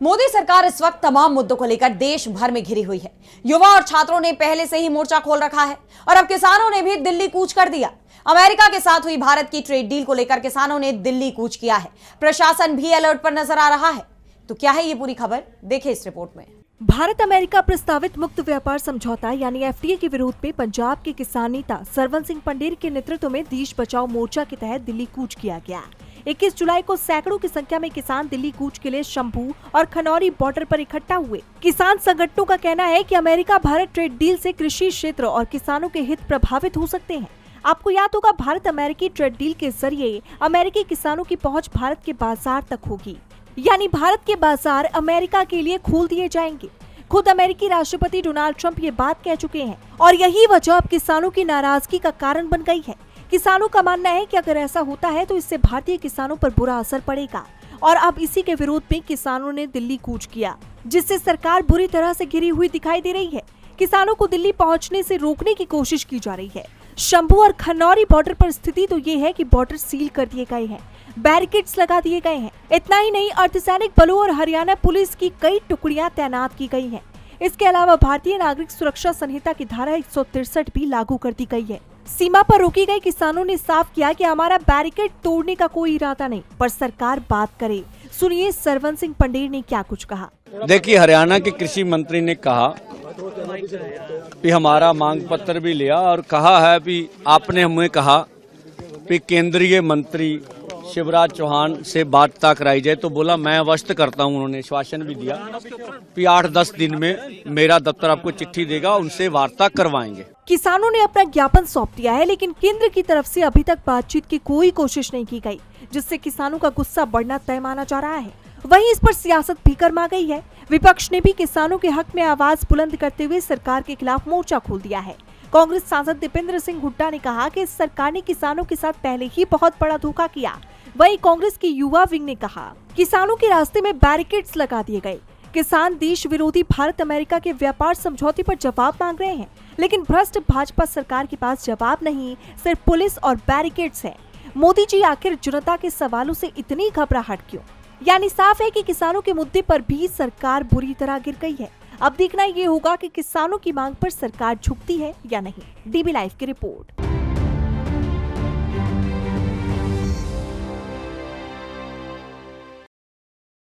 मोदी सरकार इस वक्त तमाम मुद्दों को लेकर देश भर में घिरी हुई है। युवा और छात्रों ने पहले से ही मोर्चा खोल रखा है और अब किसानों ने भी दिल्ली कूच कर दिया। अमेरिका के साथ हुई भारत की ट्रेड डील को लेकर किसानों ने दिल्ली कूच किया है। प्रशासन भी अलर्ट पर नजर आ रहा है। तो क्या है ये पूरी खबर, देखिए इस रिपोर्ट में। भारत अमेरिका प्रस्तावित मुक्त व्यापार समझौता यानी एफटीए के विरोध में पंजाब के किसान नेता सरवन सिंह पंडेर के नेतृत्व में देश बचाओ मोर्चा के तहत दिल्ली कूच किया गया। 21 जुलाई को सैकड़ों की संख्या में किसान दिल्ली कूच के लिए शंभू और खनौरी बॉर्डर पर इकट्ठा हुए। किसान संगठनों का कहना है कि अमेरिका भारत ट्रेड डील से कृषि क्षेत्र और किसानों के हित प्रभावित हो सकते हैं। आपको याद होगा, भारत अमेरिकी ट्रेड डील के जरिए अमेरिकी किसानों की पहुंच भारत के बाजार तक होगी, यानी भारत के बाजार अमेरिका के लिए खोल दिए जाएंगे। खुद अमेरिकी राष्ट्रपति डोनाल्ड ट्रंप ये बात कह चुके हैं और यही वजह अब किसानों की नाराजगी का कारण बन गई है। किसानों का मानना है कि अगर ऐसा होता है तो इससे भारतीय किसानों पर बुरा असर पड़ेगा और अब इसी के विरोध में किसानों ने दिल्ली कूच किया, जिससे सरकार बुरी तरह से घिरी हुई दिखाई दे रही है। किसानों को दिल्ली पहुंचने से रोकने की कोशिश की जा रही है। शंभू और खनौरी बॉर्डर पर स्थिति तो ये है कि बॉर्डर सील कर दिए गए हैं, बैरिकेड्स लगा दिए गए हैं। इतना ही नहीं, अर्धसैनिक बलों और हरियाणा पुलिस की कई टुकड़ियां तैनात की गई हैं। इसके अलावा भारतीय नागरिक सुरक्षा संहिता की धारा 163 भी लागू कर दी गई है। सीमा पर रोकी गई किसानों ने साफ किया कि हमारा बैरिकेड तोड़ने का कोई इरादा नहीं, पर सरकार बात करे। सुनिए सरवन सिंह पंडेर ने क्या कुछ कहा। देखिए, हरियाणा के कृषि मंत्री ने कहा कि हमारा मांग पत्र भी लिया और कहा है कि आपने हमें कहा कि केंद्रीय मंत्री शिवराज चौहान से वार्ता कराई जाए, तो बोला मैं अवश्य करता हूं। उन्होंने आश्वासन भी दिया कि 8-10 दिन में मेरा दफ्तर आपको चिट्ठी देगा, उनसे वार्ता करवाएंगे। किसानों ने अपना ज्ञापन सौंप दिया है, लेकिन केंद्र की तरफ से अभी तक बातचीत की कोई कोशिश नहीं की गई, जिससे किसानों का गुस्सा बढ़ना तय माना जा रहा है। वहीं इस पर सियासत भी गर्मा गई है। विपक्ष ने भी किसानों के हक में आवाज बुलंद करते हुए सरकार के खिलाफ मोर्चा खोल दिया है। कांग्रेस सांसद दीपेंद्र सिंह हुड्डा ने कहा कि सरकार ने किसानों के साथ पहले ही बहुत बड़ा धोखा किया। वहीं कांग्रेस की युवा विंग ने कहा, किसानों के रास्ते में बैरिकेड्स लगा दिए गए। किसान देश विरोधी भारत अमेरिका के व्यापार समझौते पर जवाब मांग रहे हैं, लेकिन भ्रष्ट भाजपा सरकार के पास जवाब नहीं, सिर्फ पुलिस और बैरिकेड्स है। मोदी जी आखिर जनता के सवालों से इतनी घबराहट क्यों? यानी साफ है कि किसानों के मुद्दे पर भी सरकार बुरी तरह गिर गई है। अब देखना ये होगा कि किसानों की मांग पर सरकार झुकती है या नहीं। डीबी लाइव की रिपोर्ट।